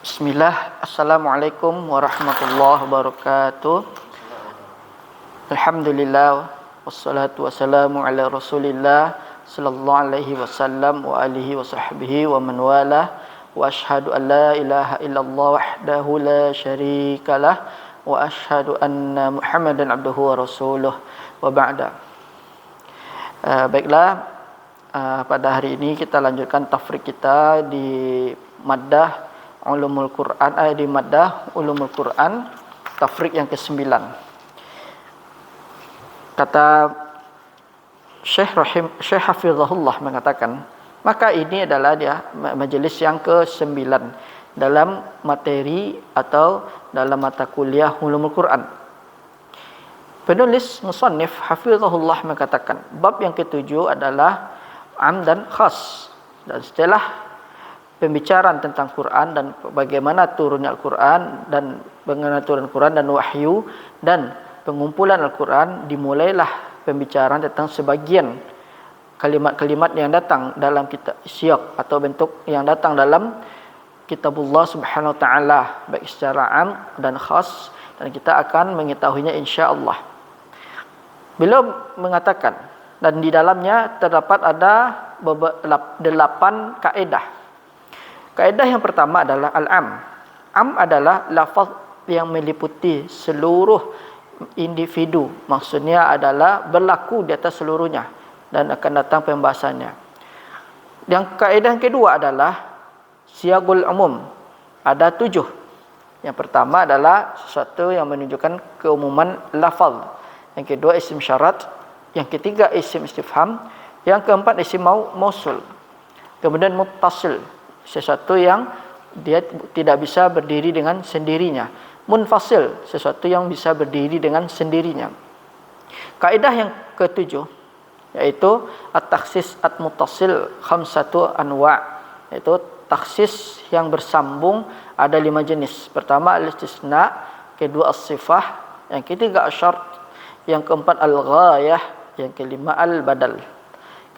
Bismillah, Assalamualaikum warahmatullahi wabarakatuh. Alhamdulillah, wassalatu wassalamu ala rasulillah sallallahu alaihi wasallam wa alihi wa sahbihi wa man walah. Wa ashhadu an la ilaha illallah wahdahu la syarikalah wa ashhadu anna Muhammadan abduhu wa rasuluh wa ba'da. Baiklah, pada hari ini kita lanjutkan tafrik kita di maddah Ulumul Quran, di maddah Ulumul Quran, tafrik yang ke-9. Kata Syekh Hafizahullah mengatakan, maka ini adalah majelis yang ke-9 dalam materi atau dalam mata kuliah Ulumul Quran. Penulis musannif Hafizahullah mengatakan, bab yang ke-7 adalah am dan khas. Dan setelah pembicaraan tentang Quran dan bagaimana turunnya Al-Quran dan bagaimana turun Al-Quran dan wahyu dan pengumpulan Al-Quran, dimulailah pembicaraan tentang sebagian kalimat-kalimat yang datang dalam kitab siyaq atau bentuk yang datang dalam kitabullah subhanahu wa ta'ala, baik secara am dan khas, dan kita akan mengetahuinya insya-Allah. Beliau mengatakan, dan di dalamnya terdapat ada 8 kaedah. Kaedah yang pertama adalah al-am. Am adalah lafaz yang meliputi seluruh individu. Maksudnya adalah berlaku di atas seluruhnya dan akan datang pembahasannya. Yang kaedah yang kedua adalah siyagul umum. Ada 7. Yang pertama adalah sesuatu yang menunjukkan keumuman lafaz. Yang kedua isim syarat. Yang ketiga isim istifham. Yang keempat isim mausul. Kemudian muttasil, sesuatu yang dia tidak bisa berdiri dengan sendirinya. Munfasil, sesuatu yang bisa berdiri dengan sendirinya. Kaidah yang ke-7 yaitu at-takhsis at-muttasil khamsatu anwa', yaitu taksis yang bersambung ada 5 jenis. Pertama al-istisna, kedua as-sifah, yang ketiga asyart, yang keempat al-ghayah, yang kelima al-badal.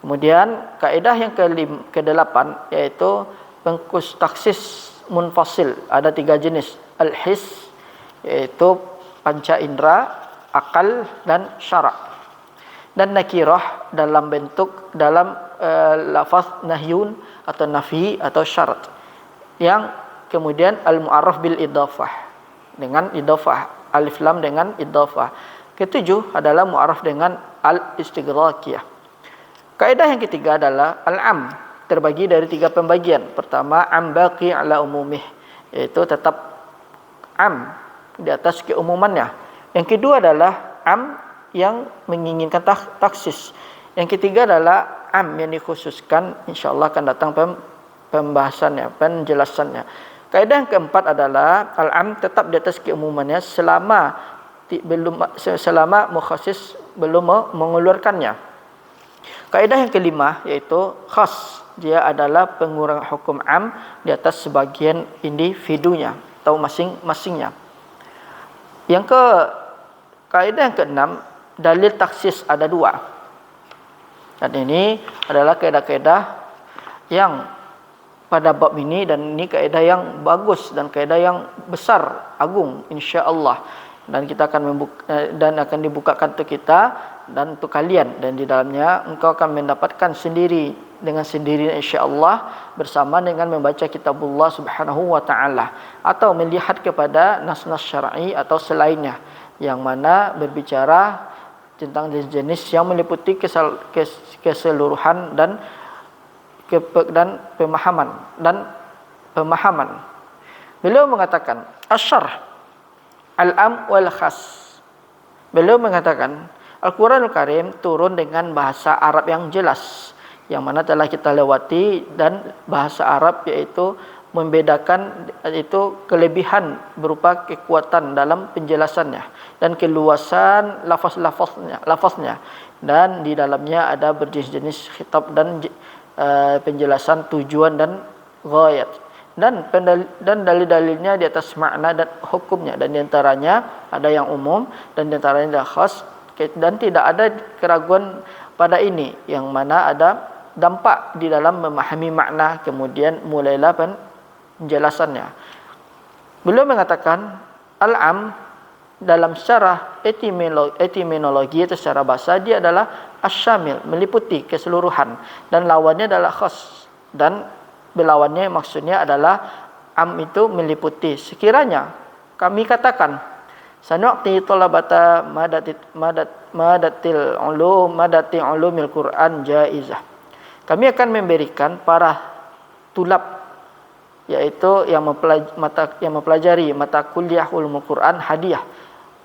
Kemudian kaidah yang ke-8 yaitu pengkus taksis munfasil, ada 3 jenis. Al-his, yaitu panca indera, akal dan syara'. Dan nakirah dalam bentuk lafaz nahyun atau nafi atau syarat. Yang kemudian al-mu'arraf bil idhafah, dengan idhafah, alif lam dengan idhafah. Ketujuh adalah mu'arraf dengan al-istighraqiyah. Kaidah yang ketiga adalah al-am, terbagi dari 3 pembagian. Pertama, am baqi ala umumih, yaitu tetap am di atas keumumannya. Yang kedua adalah am yang menginginkan taksis. Yang ketiga adalah am yang dikhususkan, insyaallah akan datang pembahasannya, penjelasannya. Kaidah yang keempat adalah al-am tetap di atas keumumannya selama mukhasis belum mengeluarkannya. Kaidah yang kelima yaitu khas, dia adalah pengurang hukum am di atas sebagian individunya atau masing-masingnya. Yang kaidah yang keenam, dalil taksis ada 2. Dan ini adalah kaidah-kaidah yang pada bab ini, dan ini kaidah yang bagus dan kaidah yang besar, agung insya-Allah. Dan kita akan dan akan dibukakan untuk kita dan untuk kalian, dan di dalamnya engkau akan mendapatkan sendiri dengan sendiri insya-Allah bersama dengan membaca kitabullah subhanahu wa ta'ala atau melihat kepada nas-nas syar'i atau selainnya yang mana berbicara tentang jenis yang meliputi keseluruhan dan pemahaman. Beliau mengatakan asyarh al-am wal khas. Beliau mengatakan Al-Quranul Karim turun dengan bahasa Arab yang jelas, yang mana telah kita lewati, dan bahasa Arab yaitu membedakan itu kelebihan berupa kekuatan dalam penjelasannya dan keluasan lafaznya, dan di dalamnya ada berjenis-jenis khitab dan penjelasan tujuan dan ghayat, dan dalil-dalilnya di atas makna dan hukumnya, dan diantaranya ada yang umum dan diantaranya ada khas, dan tidak ada keraguan pada ini, yang mana ada dampak di dalam memahami makna. Kemudian mulailah penjelasannya. Beliau mengatakan al-am dalam secara etimologi atau secara bahasa dia adalah asyamil, meliputi keseluruhan, dan lawannya adalah khas, dan berlawannya maksudnya adalah am itu meliputi. Sekiranya kami katakan sanu'ti talabata madatil ulumil Quran jaizah, kami akan memberikan para tulab, yaitu yang mempelajari mata kuliah ulumul Quran hadiah.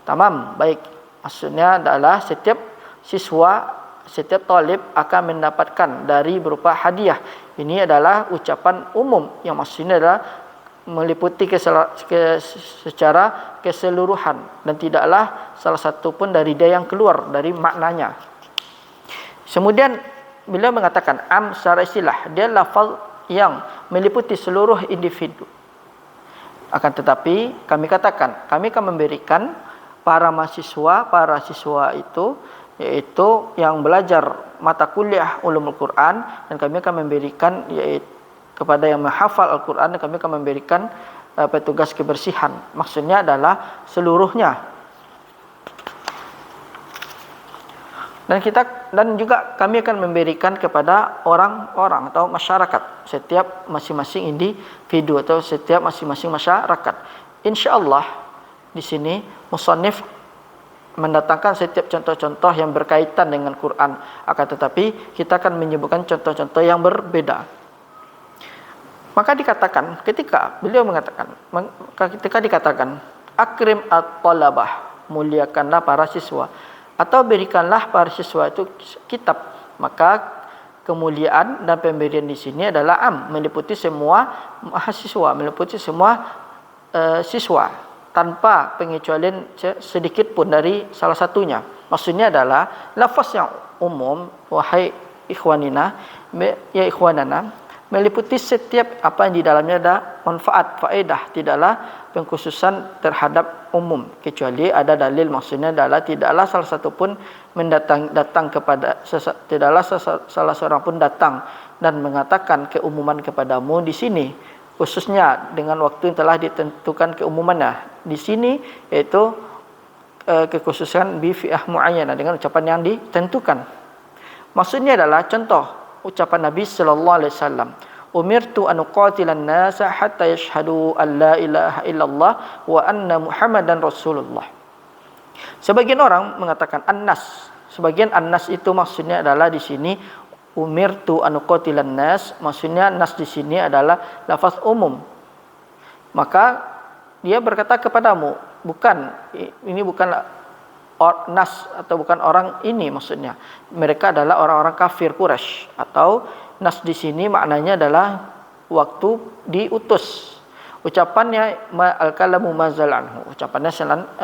Tamam, baik. Maksudnya adalah setiap siswa, setiap talib akan mendapatkan dari berupa hadiah. Ini adalah ucapan umum yang maksudnya adalah meliputi secara keseluruhan, dan tidaklah salah satu pun dari dia yang keluar dari maknanya. Kemudian beliau mengatakan am secara istilah dia lafaz yang meliputi seluruh individu. Akan tetapi kami katakan kami akan memberikan para siswa itu, yaitu yang belajar mata kuliah ulumul Quran, dan kami akan memberikan yaitu kepada yang menghafal Al-Quran, dan kami akan memberikan petugas kebersihan. Maksudnya adalah seluruhnya. Dan juga kami akan memberikan kepada orang-orang atau masyarakat, setiap masing-masing individu atau setiap masing-masing masyarakat. Insyaallah di sini musannif mendatangkan setiap contoh-contoh yang berkaitan dengan Quran, akan tetapi kita akan menyebutkan contoh-contoh yang berbeda. Maka dikatakan ketika dikatakan akrim at-talabah, muliakanlah para siswa, atau berikanlah para siswa itu kitab, maka kemuliaan dan pemberian di sini adalah am, meliputi semua mahasiswa, meliputi semua siswa, tanpa pengecualian sedikit pun dari salah satunya. Maksudnya adalah lafaz yang umum, wahai ikhwanina, ya ikhwanana, meliputi setiap apa yang di dalamnya ada manfaat, faedah, tidaklah pengkhususan terhadap umum, kecuali ada dalil. Maksudnya adalah tidaklah salah satu pun datang kepada tidaklah salah seorang pun datang dan mengatakan keumuman kepadamu di sini, khususnya dengan waktu yang telah ditentukan keumumannya di sini, yaitu kekhususan bi fi'ah muayyanah, dengan ucapan yang ditentukan. Maksudnya adalah contoh ucapan Nabi sallallahu alaihi wasallam, umirtu an uqatilan nasa hatta yashhadu an la ilaha illallah wa anna muhammadan rasulullah. Sebagian orang mengatakan annas, sebagian annas itu maksudnya adalah di sini umirtu an uqatilan nas, maksudnya nas di sini adalah lafaz umum. Maka dia berkata kepadamu, ini bukan nas atau bukan orang ini, maksudnya mereka adalah orang-orang kafir Quraisy, atau nas di sini maknanya adalah waktu diutus. Ucapannya al-kalamu mazal anhu, ucapannya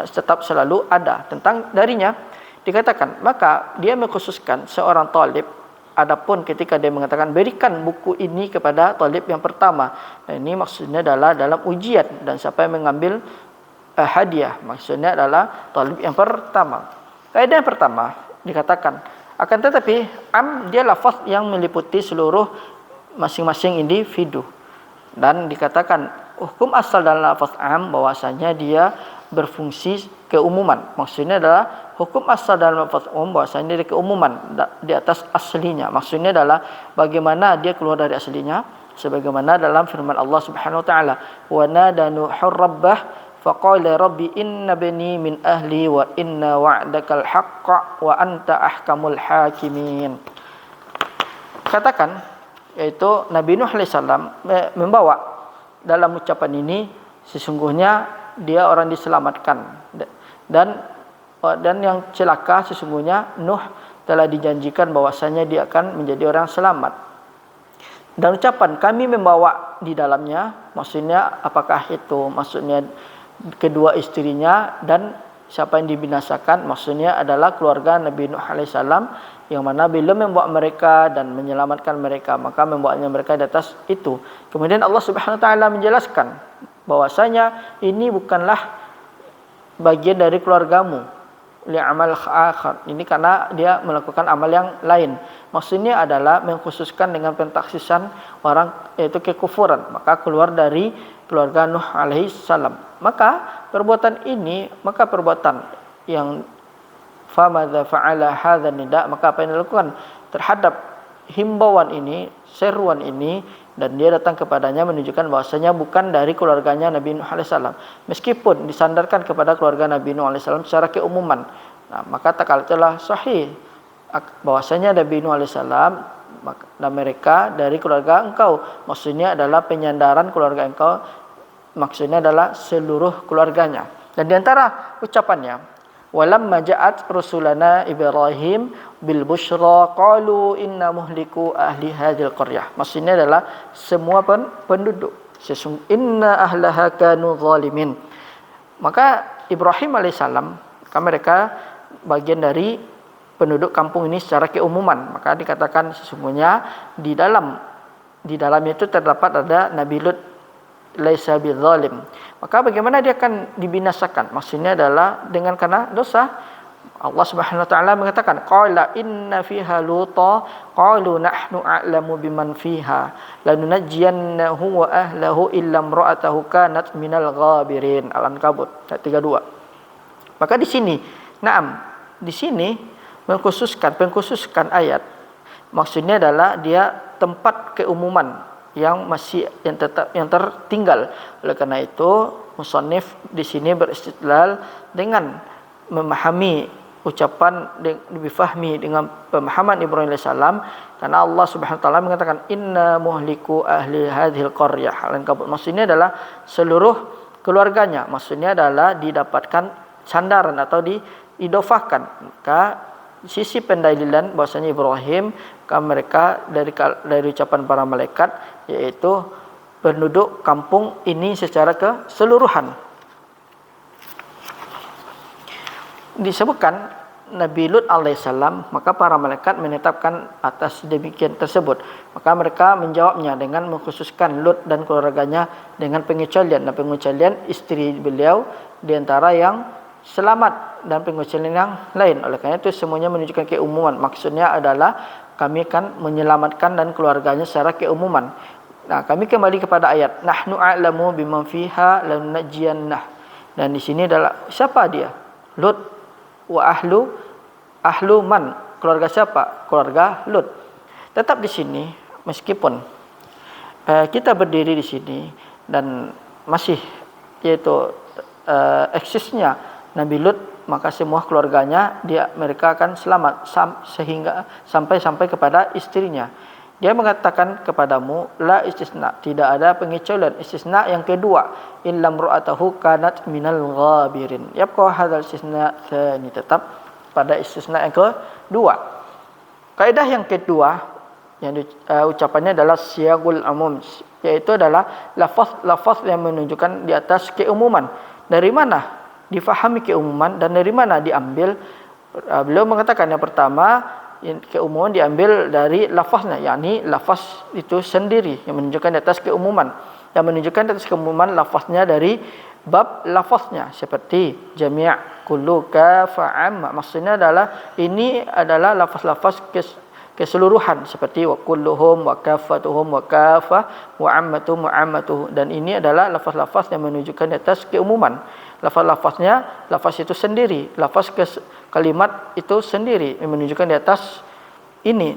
tetap selalu ada tentang darinya. Dikatakan maka dia mengkhususkan seorang talib, adapun ketika dia mengatakan berikan buku ini kepada talib yang pertama, dan ini maksudnya adalah dalam ujian, dan siapa yang mengambil hadiah, maksudnya adalah talib yang pertama. Kaidah yang pertama dikatakan, akan tetapi am dia lafaz yang meliputi seluruh masing-masing individu, dan dikatakan hukum asal dalam lafaz am bahwasanya dia berfungsi keumuman. Maksudnya adalah hukum asal dalam lafaz umum bahwasanya dia keumuman di atas aslinya. Maksudnya adalah bagaimana dia keluar dari aslinya, sebagaimana dalam firman Allah Subhanahu wa taala, wa nada nuhur rabbah faqala rabbi inna bani min ahli wa inna wa'dakal haqqa wa anta ahkamul hakimin. Katakan, yaitu Nabi Nuh alaihissalam membawa dalam ucapan ini, sesungguhnya dia orang diselamatkan, dan yang celaka sesungguhnya Nuh telah dijanjikan bahwasanya dia akan menjadi orang selamat. Dan ucapan kami membawa di dalamnya, maksudnya apakah itu maksudnya kedua istrinya dan siapa yang dibinasakan, maksudnya adalah keluarga Nabi Nuh alaihissalam, yang mana bila membawa mereka dan menyelamatkan mereka, maka membawanya mereka di atas itu. Kemudian Allah Subhanahu wa taala menjelaskan bahwasanya ini bukanlah bagian dari keluargamu, li'amal akhar, ini karena dia melakukan amal yang lain. Maksudnya adalah mengkhususkan dengan pentaksisan orang, yaitu kekufuran, maka keluar dari keluarga Nuh alaihi salam. Maka perbuatan yang famadza fa'ala hadzal nida, maka apa yang dilakukan terhadap himbauan ini, seruan ini, dan dia datang kepadanya menunjukkan bahwasanya bukan dari keluarganya Nabi Nuh alaihi salam, meskipun disandarkan kepada keluarga Nabi Nuh alaihi salam secara keumuman. Nah, maka tak kala telah sahih bahwasanya Nabi Nuh alaihi salam dan mereka dari keluarga engkau, maksudnya adalah penyandaran keluarga engkau, maksudnya adalah seluruh keluarganya. Dan di antara ucapannya, walamma ja'at rusulana Ibrahim bil busyra qalu inna muhliku ahli hadhil qaryah. Maksudnya adalah semua penduduk, inna ahlaha kanu zalimin. Maka Ibrahim alaihissalam, mereka bagian dari penduduk kampung ini secara keumuman. Maka dikatakan sesungguhnya di dalamnya itu terdapat ada Nabi Lut laisa bizalim. Maka bagaimana dia akan dibinasakan? Maksudnya adalah dengan karena dosa. Allah Subhanahu wa taala mengatakan qala inna fiha luta qalu nahnu a'lamu biman fiha lanunajjiyannahu wa ahlihi illa imra'atahu kanat minal ghabirin. Al-Ankabut ayat 32. Maka di sini pengkhususkan ayat, maksudnya adalah dia tempat keumuman yang tertinggal. Oleh karena itu musannif di sini beristidlal dengan memahami ucapan lebih fahmi dengan pemahaman Ibrahim alaihissalam, karena Allah Subhanahu wa taala mengatakan inna muhliku ahli hadhil qaryah. Al-Ankabut maksudnya adalah seluruh keluarganya, maksudnya adalah didapatkan sandaran atau diidofahkan. Maka sisi pendalilan bahwasanya Ibrahim mereka dari ucapan para malaikat, yaitu penduduk kampung ini secara keseluruhan. Disebutkan Nabi Lut alaihissalam, maka para malaikat menetapkan atas demikian tersebut. Maka mereka menjawabnya dengan mengkhususkan Lut dan keluarganya dengan pengecualian, dan pengecualian istri beliau di antara yang selamat dan pengecualian yang lain. Oleh karena itu semuanya menunjukkan keumuman. Maksudnya adalah kami akan menyelamatkan dan keluarganya secara keumuman. Nah, kami kembali kepada ayat nahnu a'lamu biman fiha lanunajjiyannah. Dan di sini adalah siapa dia? Lut wa ahlu man, keluarga siapa? Keluarga Lut. Tetap di sini meskipun kita berdiri di sini dan masih yaitu eksisnya Nabi Lut, maka semua keluarganya mereka akan selamat sehingga sampai kepada istrinya. Dia mengatakan kepadamu la istisna, tidak ada pengecualian. Istisna yang kedua, illam ru'atahu kanat minal ghabirin. Yabqa hadzal istisna tsani, tetap pada istisna yang kedua. Kaidah yang kedua yang ucapannya adalah siyagul umum, yaitu adalah lafaz yang menunjukkan di atas keumuman. Dari mana difahami keumuman dan dari mana diambil? Beliau mengatakan yang pertama, keumuman diambil dari lafaznya, yakni lafaz itu sendiri yang menunjukkan di atas keumuman. Yang menunjukkan di atas keumuman lafaznya dari bab lafaznya, seperti jami', kullu, kafa, amma. Maksudnya adalah ini adalah lafaz-lafaz keseluruhan, seperti wa kulluhum wa kafatuhum wa kafah wa ammatuhum wa ammatuhu. Dan ini adalah lafaz-lafaz yang menunjukkan di atas keumuman. Lafaz-lafaznya, lafaz itu sendiri, lafaz kalimat itu sendiri yang menunjukkan di atas ini,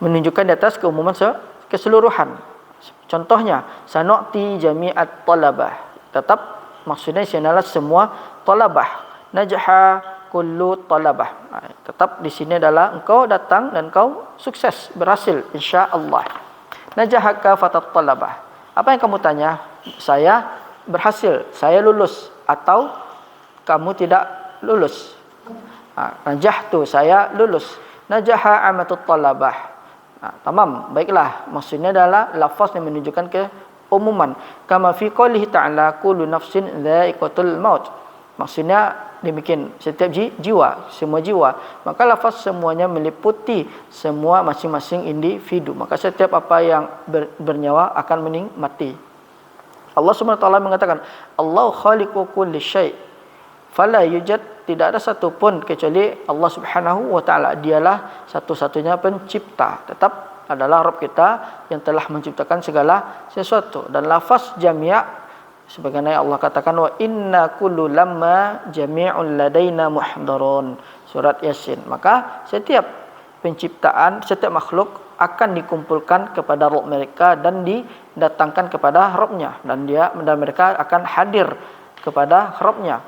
menunjukkan di atas keumuman keseluruhan. Contohnya sanu'ti jami'at talabah, tetap maksudnya adalah semua talabah. Najaha kullu talabah, tetap di sini adalah engkau datang dan engkau sukses, berhasil insyaallah. Najaha kafatat talabah, apa yang kamu tanya? Saya berhasil, saya lulus, atau kamu tidak lulus? Najahtu, saya lulus. Najaha amatut talabah. Tamam, baiklah. Maksudnya adalah lafaz yang menunjukkan keumuman. Kama fi qoulihi ta'ala kullu nafsin dha'iqatul maut. Maksudnya demikian, setiap jiwa, semua jiwa. Maka lafaz semuanya meliputi semua masing-masing individu. Maka setiap apa yang bernyawa akan mati. Allah Subhanahu wa taala mengatakan, Allah khaliqu kulli syai' fala yujad, tidak ada satu pun kecuali Allah Subhanahu wa taala. Dialah satu-satunya pencipta. Tetap adalah Rabb kita yang telah menciptakan segala sesuatu. Dan lafaz jami' sebagaimana Allah katakan wa inna kullu lamma jami'un ladaina muhdarun, surat Yasin. Maka setiap penciptaan, setiap makhluk akan dikumpulkan kepada Rabb mereka dan didatangkan kepada Rabbnya, dan mereka akan hadir kepada Rabbnya.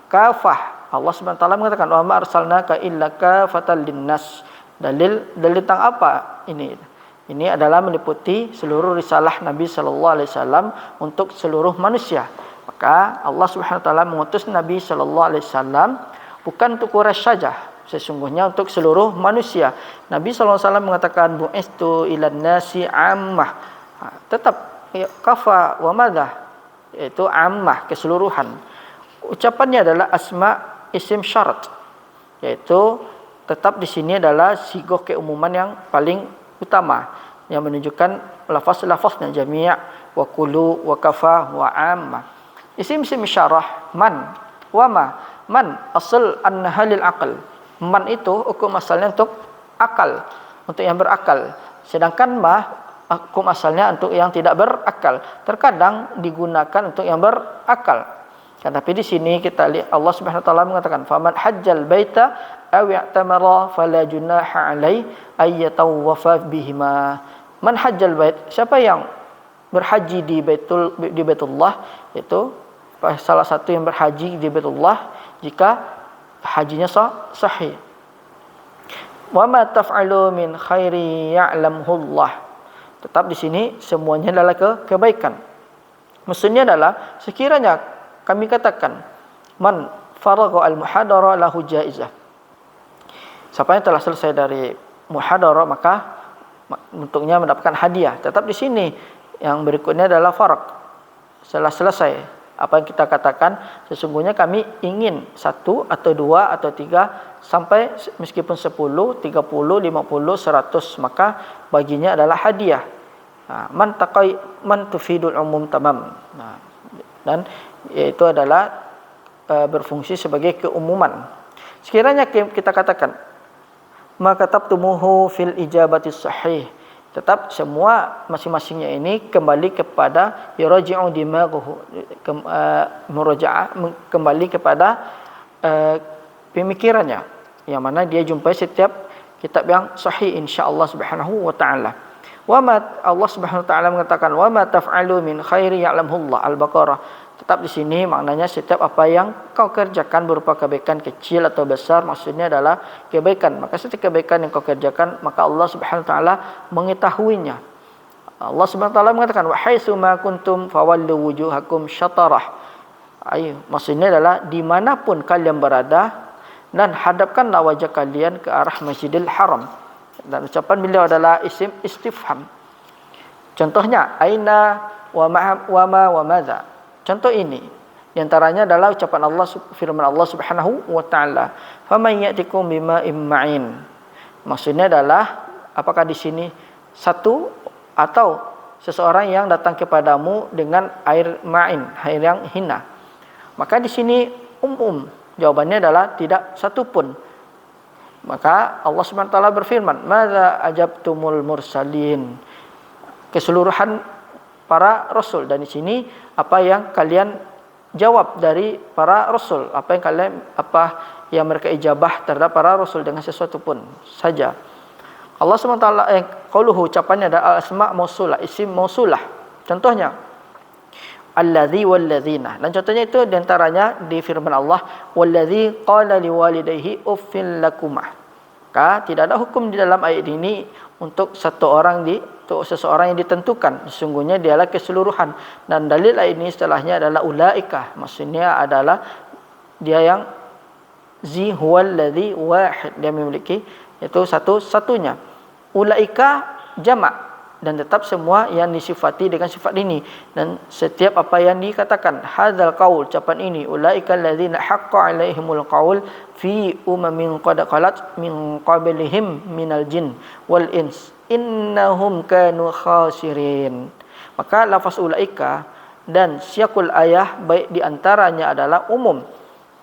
Kafah, Allah SWT mengatakan wa ma arsalnaka illa kafatan linnas. Dalil tentang apa ini? Ini adalah meliputi seluruh risalah Nabi sallallahu alaihi wasallam untuk seluruh manusia. Maka Allah Subhanahu wa taala mengutus Nabi sallallahu alaihi wasallam bukan untuk Quraisy saja, sesungguhnya untuk seluruh manusia. Nabi sallallahu alaihi wasallam mengatakan bu'istu ilan nasi ammah. Tetap kafa wa madza, yaitu ammah, keseluruhan. Ucapannya adalah asma isim syarat, yaitu tetap di sini adalah sigoh keumuman yang paling utama yang menunjukkan lafaz-lafaznya jami' wa kullu wa kafa wa amma. Isim-isim isyarah man wa ma. Man asal annaha lil aql. Man itu hukum asalnya untuk akal, untuk yang berakal. Sedangkan ma hukum asalnya untuk yang tidak berakal. Terkadang digunakan untuk yang berakal. Tapi di sini kita lihat Allah Subhanahu wa taala mengatakan faman hajjal baita aw i'tamara fala junaha alai ay yatawaffa bihima. Man hajjal bait, siapa yang berhaji di Baitullah, itu salah satu yang berhaji di Baitullah jika hajinya sahih. Wa ma taf'alu min khairi ya'lamhullah. Tetap di sini semuanya adalah kebaikan. Maksudnya adalah sekiranya kami katakan man faragha al-muhadara lahu jaizah. Siapa yang telah selesai dari muhadara maka untuknya mendapatkan hadiah. Tetap di sini yang berikutnya adalah faraq. Setelah selesai apa yang kita katakan, sesungguhnya kami ingin 1 atau 2 atau 3 sampai meskipun 10, 30, 50, 100, maka baginya adalah hadiah. Man tufidul umum tamam. Dan itu adalah berfungsi sebagai keumuman. Sekiranya kita katakan maka tabtumuhu fil ijabati sahih, tetap semua masing-masingnya ini kembali kepada yaraji'u dimaghuhu, murajaah, kembali kepada pemikirannya, yang mana dia jumpai setiap kitab yang sahih insyaallah subhanahu wa ta'ala. Allah Subhanahu wa taala mengatakan wa ma taf'alu min khairi ya'lamhullah, Al-Baqarah. Tetap di sini maknanya setiap apa yang kau kerjakan berupa kebaikan kecil atau besar, maksudnya adalah kebaikan. Maka setiap kebaikan yang kau kerjakan maka Allah Subhanahu wa taala mengetahuinya. Allah Subhanahu wa taala mengatakan wa haitsu ma kuntum fawallu wujuhakum syatarah. Maksudnya adalah dimanapun kalian berada dan hadapkanlah wajah kalian ke arah Masjidil Haram. Dan ucapan beliau adalah isim istifham. Contohnya aina wa ma wa madza. Contoh ini di antaranya adalah ucapan Allah, firman Allah Subhanahu wa taala, "Faman ya'tikum bima'in ma'in." Maksudnya adalah apakah di sini satu atau seseorang yang datang kepadamu dengan air ma'in, air yang hina. Maka di sini jawabannya adalah tidak satu pun. Maka Allah Subhanahu wa taala berfirman, "Madza ajabtumul mursalin?" Keseluruhan para rasul, dan di sini apa yang kalian jawab dari para rasul, apa yang mereka ijabah terhadap para rasul dengan sesuatu pun saja. Allah SWT qauluhu, ucapannya ada asma mausulah, isim mausulah. Contohnya alladzi walladzina, dan contohnya itu diantaranya di firman Allah walladzi qala liwalidayhi uffil lakumah. Maka tidak ada hukum di dalam ayat ini untuk untuk seseorang yang ditentukan. Sesungguhnya dialah keseluruhan, dan dalil ayat ini setelahnya adalah ulaika, maksudnya adalah dia yang huwal ladzi wahid, dia memiliki itu satu-satunya. Ulaika jamak, dan tetap semua yang disifati dengan sifat ini, dan setiap apa yang dikatakan hadzal qaul, ucapan ini ulaika alladzina haqqa alaihimul qaul fi umamin qad khalat min qablihim minal jin wal ins innahum kanu khasirin. Maka lafaz ulaika dan siyaqul ayah baik di antaranya adalah umum.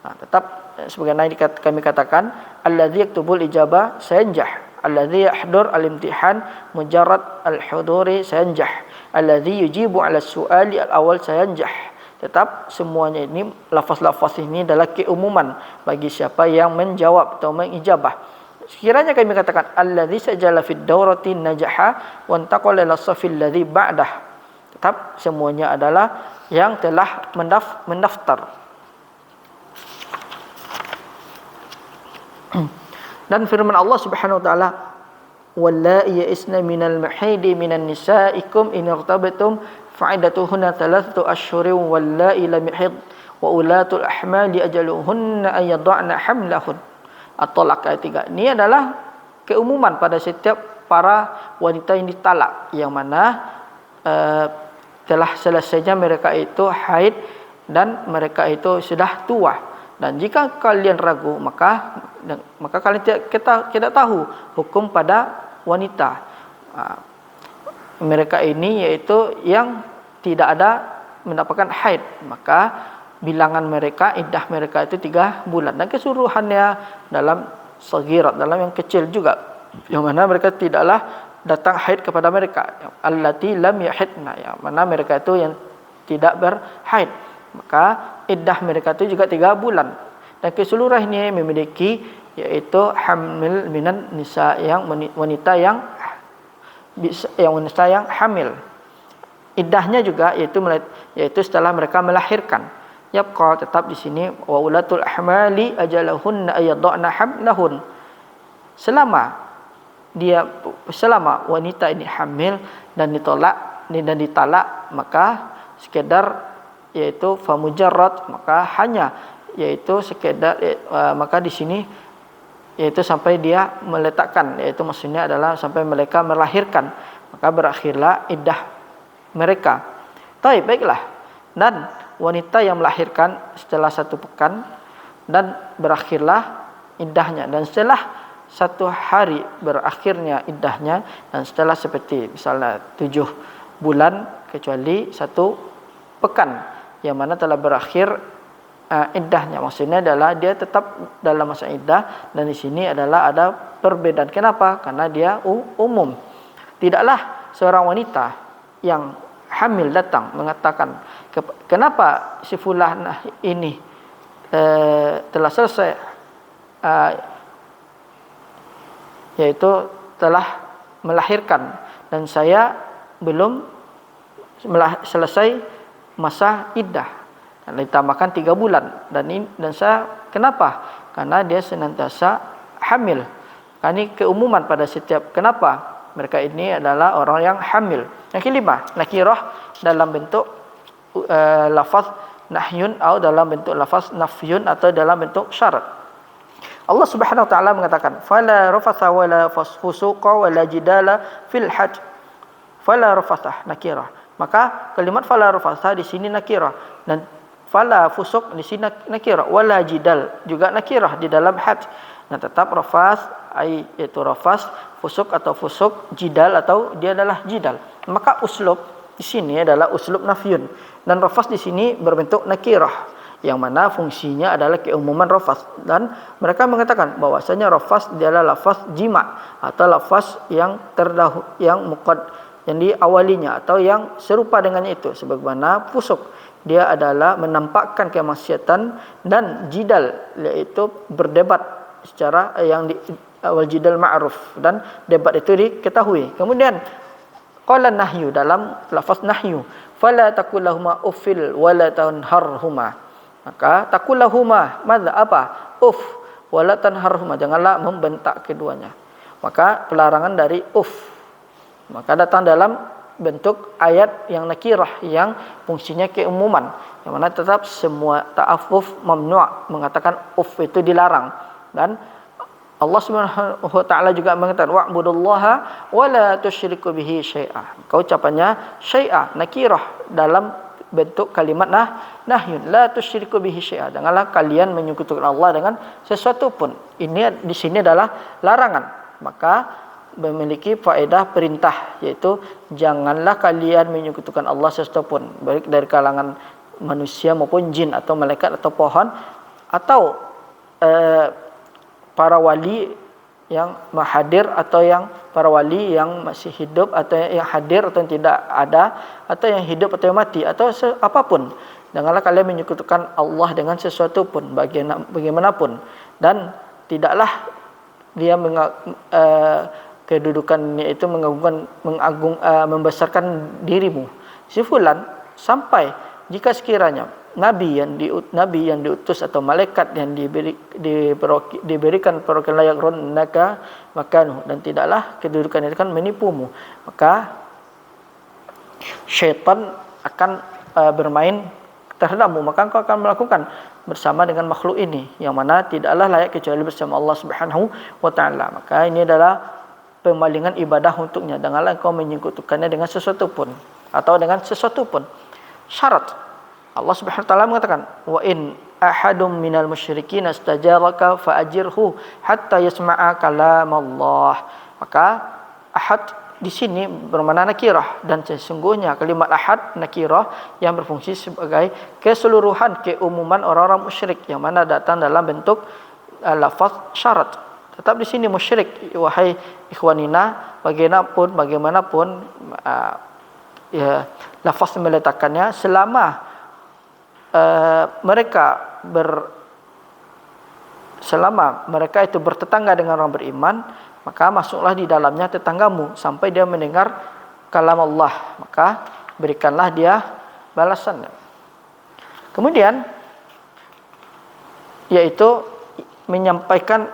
Tetap sebagaimana kami katakan alladzi yaktubul ijabah sayanjah, alladhi yahdur al-imtihan mujarrad al-huduri sayanjah, alladhi yujibu ala su'ali al-awwal sayanjah. Tetap semuanya ini lafaz-lafaz ini adalah keumuman bagi siapa yang menjawab atau mengijabah. Sekiranya kami katakan alladhi sajala fid dawrati najaha wa intaqala ila safil ladzi ba'dah, tetap semuanya adalah yang telah mendaftar. Dan firman Allah Subhanahu wa taala, wallai ya'isna minal mahidi minan nisaikum in irtabtum fa'idatuhunna thalathatu ashhurin wallai lam yahid wa ulatul ahmali ajaluhunna ay yad'na hamlahun. At-Talaq ayat 3. Ini adalah keumuman pada setiap para wanita yang ditalak, yang mana telah selesainya mereka itu haid dan mereka itu sudah tua. Dan jika kalian ragu, maka kalian tidak tahu hukum pada wanita. Mereka ini yaitu yang tidak ada mendapatkan haid, maka bilangan mereka, iddah mereka itu 3 bulan. Dan keseluruhannya dalam saghirat, dalam yang kecil juga, yang mana mereka tidaklah datang haid kepada mereka. Allati lam yahidna, yang mana mereka itu yang tidak berhaid, maka iddah mereka itu juga 3 bulan. Dan keseluruhannya memiliki yaitu hamil minan nisa, yang wanita yang hamil. Iddahnya juga yaitu setelah mereka melahirkan. Yabqa, tetap di sini, wa ulatul ahmali ajalahunna ayadna hamlahun. Selama wanita ini hamil dan ditalak, maka sekedar yaitu famujarrad, maka hanya yaitu sekedar maka di sini yaitu sampai dia meletakkan, yaitu maksudnya adalah sampai mereka melahirkan, maka berakhirlah iddah mereka. Baiklah. Dan wanita yang melahirkan setelah 1 pekan dan berakhirlah iddahnya, dan setelah 1 hari berakhirnya iddahnya, dan setelah seperti misalnya 7 bulan kecuali 1 pekan, yang mana telah berakhir iddahnya. Maksudnya adalah dia tetap dalam masa iddah, dan di sini adalah ada perbedaan. Kenapa? Karena dia umum. Tidaklah seorang wanita yang hamil datang mengatakan, kenapa si fulanah ini telah selesai yaitu telah melahirkan dan saya belum selesai masa iddah, dan ditambahkan 3 bulan, dan saya kenapa? Karena dia senantiasa hamil. Ini keumuman pada setiap. Kenapa? Mereka ini adalah orang yang hamil. Yang kelima, nakirah dalam bentuk lafaz nahyun, atau dalam bentuk lafaz nafyun, atau dalam bentuk syarat. Allah Subhanahu wa taala mengatakan, fala rafatha wala fusuqa wala jidala fil hajj. Fala rafatha nakirah. Maka kalimat fala rafatha di sini nakirah, dan fala fusuq di sini nakirah, wala jidal juga nakirah di dalam hajj. Nah, tetap rafas yaitu rafas, fusuk atau fusuk, jidal atau dia adalah jidal. Maka uslub di sini adalah uslub nafyun, dan rafas di sini berbentuk nakirah, yang mana fungsinya adalah keumuman rafas. Dan mereka mengatakan bahwasanya rafas adalah lafaz jima, atau lafaz yang yang diawalinya atau yang serupa dengannya itu, sebagaimana fusuk dia adalah menampakkan kemaksiatan, dan jidal yaitu berdebat secara yang awal jidal ma'ruf, dan debat itu diketahui. Kemudian qala nahyu, dalam lafaz nahyu, fala taqullahuma uffil wala tanharhuma. Maka taqullahuma madza, apa? Uff, wala tanharhuma, janganlah membentak keduanya. Maka pelarangan dari uff, maka datang dalam bentuk ayat yang nakirah, yang fungsinya keumuman, yang mana tetap semua ta'affuf mamnu', mengatakan uff itu dilarang. Dan Allah Subhanahu wa taala juga mengatakan wa'budullaha wa la tusyriku bihi syai'a. Ucapannya syai'a nakirah dalam bentuk kalimat nahyun, la tusyriku bihi syai'a, janganlah kalian menyekutukan Allah dengan sesuatu pun. Ini di sini adalah larangan, maka memiliki faedah perintah, yaitu janganlah kalian menyekutukan Allah sesuatu pun, baik dari kalangan manusia maupun jin atau malaikat atau pohon atau para wali yang hadir atau yang para wali yang masih hidup atau yang hadir atau yang tidak ada atau yang hidup atau yang mati atau apapun. Janganlah kalian menyekutukan Allah dengan sesuatu pun bagaimanapun, dan tidaklah dia kedudukannya itu membesarkan dirimu si fulan, sampai jika sekiranya nabi yang diutus atau malaikat yang diberikan perwakilan layak runaka makanu, dan tidaklah kedudukan itu kan menipumu, maka syaitan akan bermain terhadapmu, maka engkau akan melakukan bersama dengan makhluk ini yang mana tidaklah layak kecuali bersama Allah Subhanahu wa taala. Maka ini adalah pemalingan ibadah untuknya, janganlah engkau menyekutukannya dengan sesuatu pun atau dengan sesuatu pun. Syarat Allah Subhanahu wa taala mengatakan, wa in ahadum minal musyrikin istajaraka faajirhu hatta yasma'a kalam Allah. Maka ahad di sini bermakna nakirah, dan sesungguhnya kalimat ahad nakirah yang berfungsi sebagai keseluruhan keumuman orang-orang musyrik yang mana datang dalam bentuk lafaz syarat. Tetap di sini musyrik, wahai ikhwanina, bagaimanapun lafaz meletakkannya, selama selama mereka itu bertetangga dengan orang beriman, maka masuklah di dalamnya tetanggamu sampai dia mendengar kalam Allah, maka berikanlah dia balasannya. Kemudian yaitu menyampaikan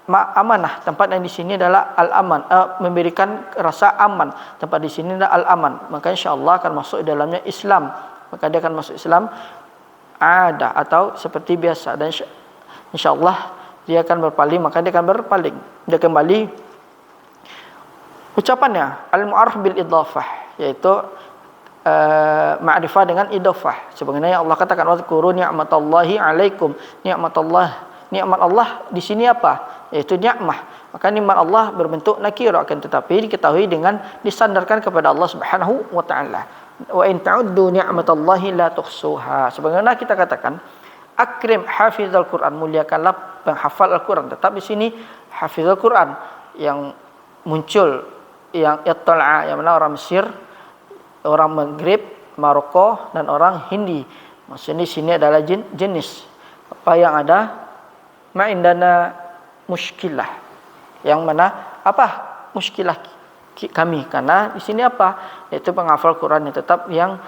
amanah. Tempat yang di sini adalah al-aman, memberikan rasa aman. Tempat di sini adalah al-aman. Maka insyaallah akan masuk di dalamnya Islam. Maka dia akan masuk Islam ada atau seperti biasa, dan insyaallah dia akan berpaling, maka dia akan berpaling. Dia kembali ucapannya al-mu'arraf bil idhafah, yaitu ma'rifah dengan idhafah. Sebagaimana Allah katakan, wadzkuru ni'matallahi 'alaikum. Nikmat Allah di sini apa? Yaitu nikmah. Maka nikmat Allah berbentuk nakirah, akan tetapi diketahui dengan disandarkan kepada Allah Subhanahu wa taala. Wa in ta'uddu ni'matallahi la tuhsuha. Sebagaimana kita katakan, akrim hafizal Quran, muliakanlah penghafal Al-Quran. Tetap di sini hafizal Quran yang muncul, yang ittala'a, yang mana orang Mesir, orang Maghrib, Maroko, dan orang Hindi. Maksudnya di sini adalah jenis apa yang ada ma'indana muskilah, yang mana apa muskilah kami, karena di sini apa, yaitu penghafal Quran yang tetap yang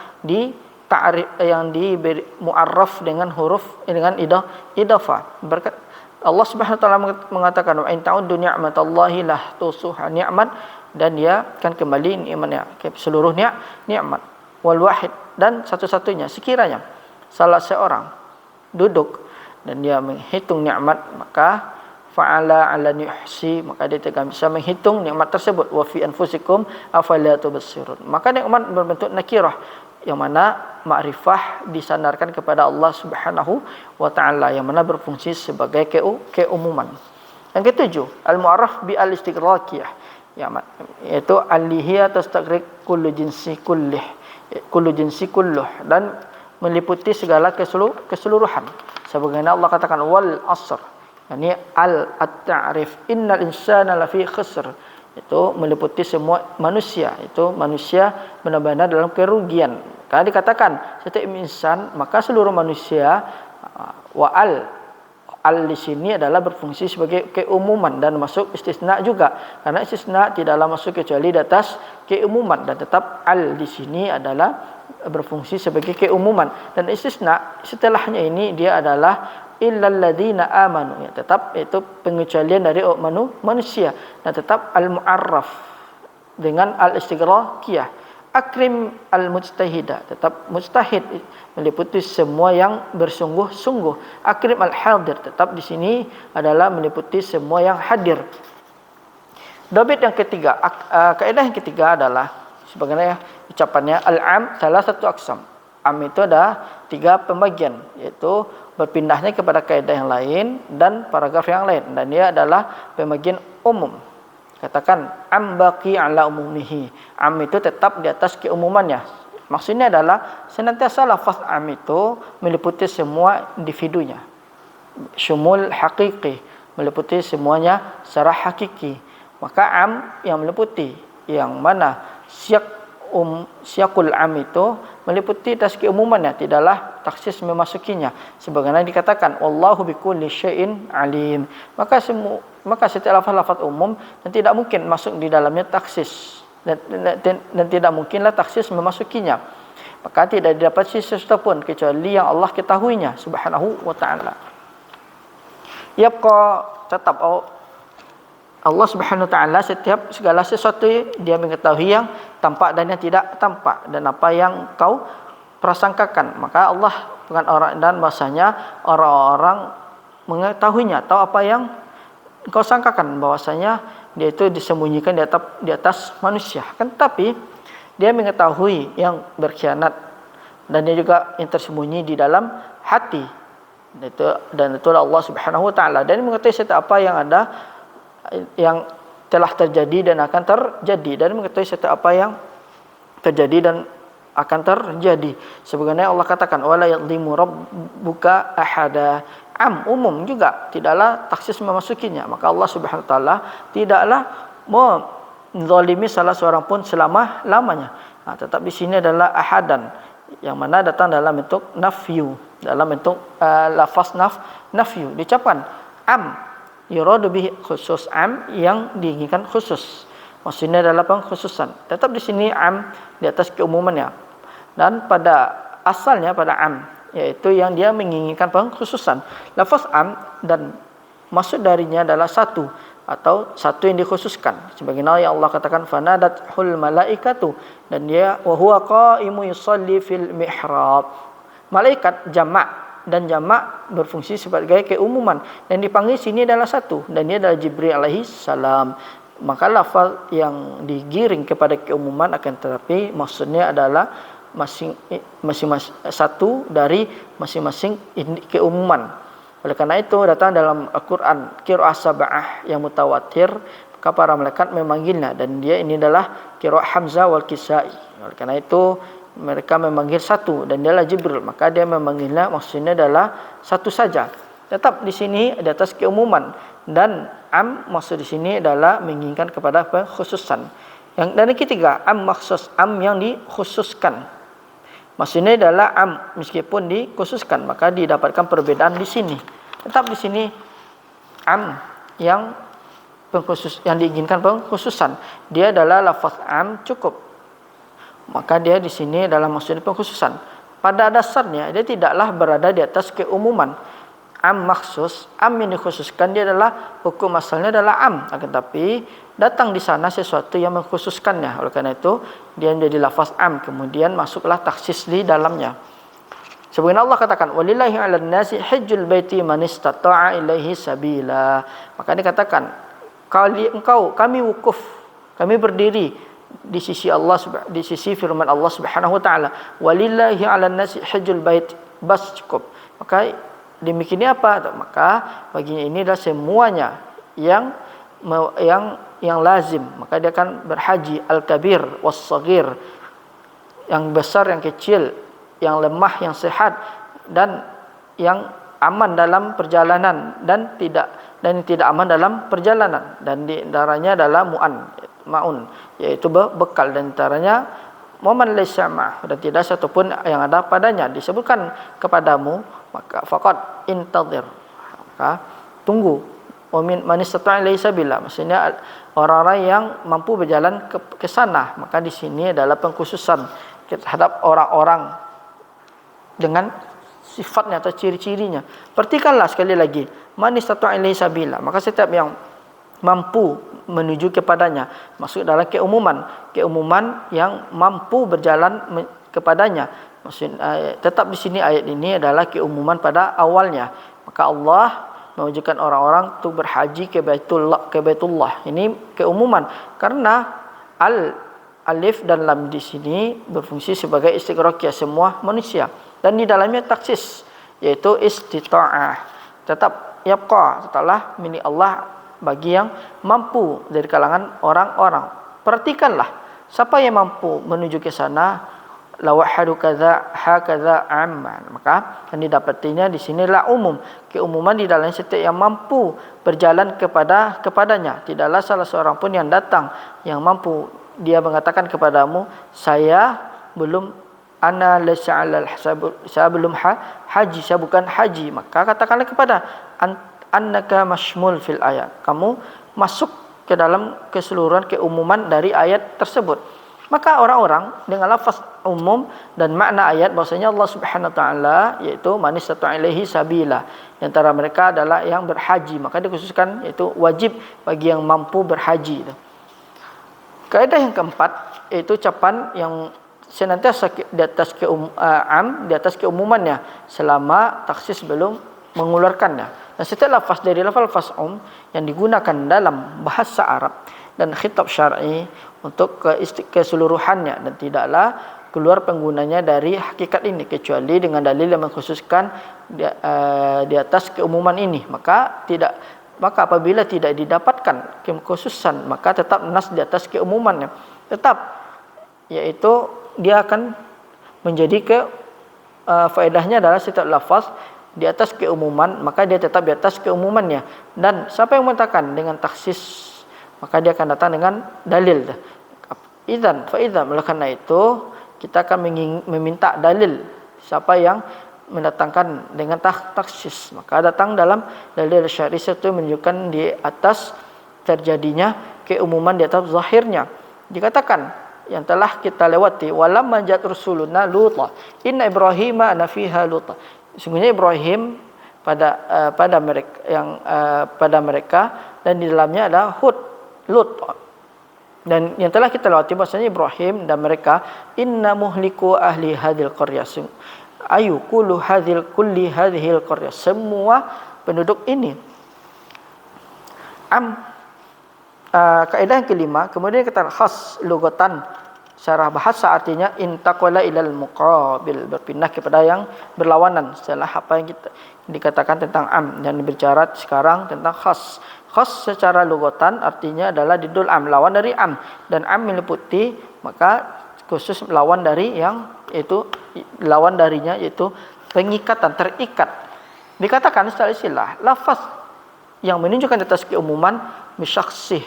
diberi mu'arraf dengan huruf dengan idhafah. Berkat Allah Subhanahu wa taala mengatakan, wa in ta'uddu ni'matallahi la tuhsuha, nikmat, dan dia akan kembali nikmatnya ke seluruh nikmat. Wal wahid, dan satu-satunya, sekiranya salah seorang duduk dan dia menghitung nikmat, maka fa'ala 'ala yuhsi, maka dia tidak bisa menghitung nikmat tersebut. Wa fi anfusikum afala tubsirun. Maka nikmat berbentuk nakirah, yang mana ma'rifah disandarkan kepada Allah Subhanahu wa taala, yang mana berfungsi sebagai keumuman. Yang ketujuh, al-mu'arraf bi al-istighraqiyah, yaitu al-lihiyah tastagriq kullu jinsi kulluh, dan meliputi segala keseluruhan. Sebagaimana Allah katakan wal asr, yakni at-ta'rif, innal insana lafi khusr, itu meliputi semua manusia, itu manusia benar-benar dalam kerugian. Karena dikatakan setiap insan, maka seluruh manusia. Wa al di sini adalah berfungsi sebagai keumuman dan masuk istisna juga, karena istisna tidaklah masuk kecuali di atas keumuman, dan tetap al di sini adalah berfungsi sebagai keumuman, dan istisna setelahnya ini dia adalah illal ladzina amanu, ya, tetap itu pengecualian dari manusia, dan tetap al-mu'arraf dengan al-istighraqiyah. Akrim al-mujtahida, tetap mujtahid meliputi semua yang bersungguh-sungguh. Akrim al-hadir, tetap di sini adalah meliputi semua yang hadir. Dobit yang ketiga, kaidah yang ketiga adalah sebagaimana ucapannya al-am salah satu aksam. Am itu ada 3 pembagian, yaitu berpindahnya kepada kaidah yang lain dan paragraf yang lain, dan dia adalah pembagian umum. Katakan am baqi ala umumihi, am itu tetap di atas keumumannya. Maksudnya adalah senantiasa lafaz am itu meliputi semua individunya, syumul haqiqi, meliputi semuanya secara hakiki. Maka am yang meliputi, yang mana siyaqul am itu meliputi tas keumumannya, tidaklah taksis memasukinya. Sebagaimana dikatakan wallahu bikulli syai'in alim. Maka setiap lafaz-lafaz umum dan tidak mungkin masuk di dalamnya taksis dan tidak mungkinlah taksis memasukinya. Maka tidak didapat sesuatu pun kecuali yang Allah ketahuinya subhanahu wa ta'ala. Yabqa, tetap Allah subhanahu wa ta'ala setiap segala sesuatu dia mengetahui yang tampak dan yang tidak tampak, dan apa yang kau prasangkakan. Maka Allah bukan orang, dan bahasanya orang-orang mengetahuinya, tahu apa yang kau sangkakan, bahwasanya dia itu disembunyikan di atas manusia. Kan tapi dia mengetahui yang berkhianat, dan dia juga yang tersembunyi di dalam hati. Dan itulah Allah Subhanahu wa taala, dan mengetahui setiap apa yang ada, yang telah terjadi dan akan terjadi, dan mengetahui setiap apa yang terjadi dan akan terjadi. Sebagaimana Allah katakan wala yadlimu rabbuka ahada. Am, umum juga, tidaklah taksis memasukinya. Maka Allah Subhanahu wa taala tidaklah menzalimi salah seorang pun selama-lamanya. Tetap di sini adalah ahadan, yang mana datang dalam bentuk nafyu, dalam bentuk lafaz nafyu. Diucapkan am, yuradu bihi khusus, am yang diinginkan khusus. Maksudnya adalah pengkhususan. Tetap di sini am di atas keumumannya. Dan pada asalnya pada am, yaitu yang dia menginginkan pengkhususan. Lafaz am dan maksud darinya adalah satu, atau satu yang dikhususkan. Sebagaimana yang Allah katakan fanadathul malaikatu, dan dia wa huwa qaimu yusalli fil mihrab. Malaikat jamak, dan jamak berfungsi sebagai keumuman, dan dipanggil sini adalah satu, dan dia adalah Jibril alaihi salam. Maka lafaz yang digiring kepada keumuman, akan tetapi maksudnya adalah masing-masing satu dari masing-masing keumuman. Oleh karena itu datang dalam Al-Quran qiraah sab'ah yang mutawatir, maka para malaikat memanggilnya, dan dia ini adalah qiraah Hamzah wal Kisai. Oleh karena itu mereka memanggil satu, dan dia adalah Jibril, maka dia memanggilnya maksudnya adalah satu saja. Tetap di sini di atas keumuman, dan am maksud di sini adalah menginginkan kepada kekhususan. Dan yang ketiga am maksus, am yang dikhususkan. Maksudnya adalah am meskipun dikhususkan, maka didapatkan perbedaan di sini. Tetap di sini am yang pengkhusus, yang diinginkan pengkhususan, dia adalah lafaz am cukup. Maka dia di sini adalah maksudnya pengkhususan. Pada dasarnya dia tidaklah berada di atas keumuman. Am maksus, am yang dikhususkan, dia adalah hukum asalnya adalah am, akan tapi datang di sana sesuatu yang mengkhususkannya. Oleh karena itu dia menjadi lafaz am, kemudian masuklah taksis di dalamnya. Sebagaimana Allah katakan walillahi 'alan nasi hajjul baiti man istata'a ilaihi sabila. Maka dikatakan kami wukuf, kami berdiri di sisi Allah, di sisi firman Allah Subhanahu wa taala, walillahi 'alan nasi hajjul bait, bas cukup. Maka demikian apa? Maka baginya ini adalah semuanya yang lazim, maka dia akan berhaji, al-kabir was-saghir, yang besar yang kecil, yang lemah yang sehat, dan yang aman dalam perjalanan dan tidak aman dalam perjalanan, dan di antaranya adalah maun, yaitu bekal, dan antaranya momen laysa ma'ah, dan tidak satupun yang ada padanya disebutkan kepadamu, maka faqad intadhir, maka tunggu. Man istata'a ilaihi sabila, maksudnya orang-orang yang mampu berjalan ke sana. Maka di sini adalah pengkhususan terhadap orang-orang dengan sifatnya atau ciri-cirinya. Perhatikanlah sekali lagi, man istata'a ilaihi sabila, maka setiap yang mampu menuju kepadanya, masuk dalam keumuman yang mampu berjalan kepadanya. Maksud tetap di sini ayat ini adalah keumuman pada awalnya. Maka Allah mewajibkan orang-orang untuk berhaji ke Baitullah. Ini keumuman, karena alif dan lam di sini berfungsi sebagai istighraqiyah, semua manusia, dan di dalamnya taksis, yaitu istita'ah. Tetap yabqa, tetaplah milik Allah bagi yang mampu dari kalangan orang-orang. Perhatikanlah, siapa yang mampu menuju ke sana, lawahadu kadza hakadza amman. Maka yang didapatinya di sinilah umum, keumuman di dalam setiap yang mampu berjalan kepadanya. Tidaklah salah seorang pun yang datang yang mampu dia mengatakan kepadamu, saya belum ana laysa 'alal saya belum haji, saya bukan haji. Maka katakanlah kepada annaka mashmul fil ayat, kamu masuk ke dalam keseluruhan keumuman dari ayat tersebut. Maka orang-orang dengan lafaz umum dan makna ayat bahwasanya Allah Subhanahu wa taala yaitu man istata'a ilaihi sabila, di antara mereka adalah yang berhaji, maka dikhususkan yaitu wajib bagi yang mampu berhaji. Kaidah yang keempat yaitu ucapan yang senantiasa di atas di atas keumumannya selama taksis belum mengeluarkannya. Dan setiap lafaz dari lafaz yang digunakan dalam bahasa Arab dan khitab syar'i untuk keseluruhannya, dan tidaklah keluar penggunanya dari hakikat ini kecuali dengan dalil yang mengkhususkan di atas keumuman ini. Maka apabila tidak didapatkan kekhususan, maka tetap nas di atas keumumannya, tetap yaitu dia akan menjadi faedahnya adalah setiap lafaz di atas keumuman, maka dia tetap di atas keumumannya. Dan siapa yang mengatakan dengan taksis, maka dia akan datang dengan dalil. Idzan fa idza, oleh karena itu kita akan meminta dalil siapa yang mendatangkan dengan taksis, maka datang dalam dalil syar'i itu menunjukkan di atas terjadinya keumuman di atas zahirnya. Dikatakan yang telah kita lewati, walam manjat rasuluna luta inna ibrahima ana fiha luta, sesungguhnya Ibrahim pada mereka dan di dalamnya ada Lut. Dan yang telah kita lewati bahasanya Ibrahim dan mereka, inna muhliku ahli hadhil qaryah, ayu kullu kulli hadhil qaryah, semua penduduk ini. Kaidah yang kelima, kemudian kita khas lugatan secara bahasa artinya intaqala ilal muqabil, berpindah kepada yang berlawanan setelah apa yang kita dikatakan tentang dan berbicara sekarang tentang khas. Khas secara lugatan artinya adalah didul lawan dari dan meliputi maka khusus lawan dari yang itu lawan darinya yaitu pengikatan, terikat. Dikatakan secara istilah lafaz yang menunjukkan atas keumuman misyakhsih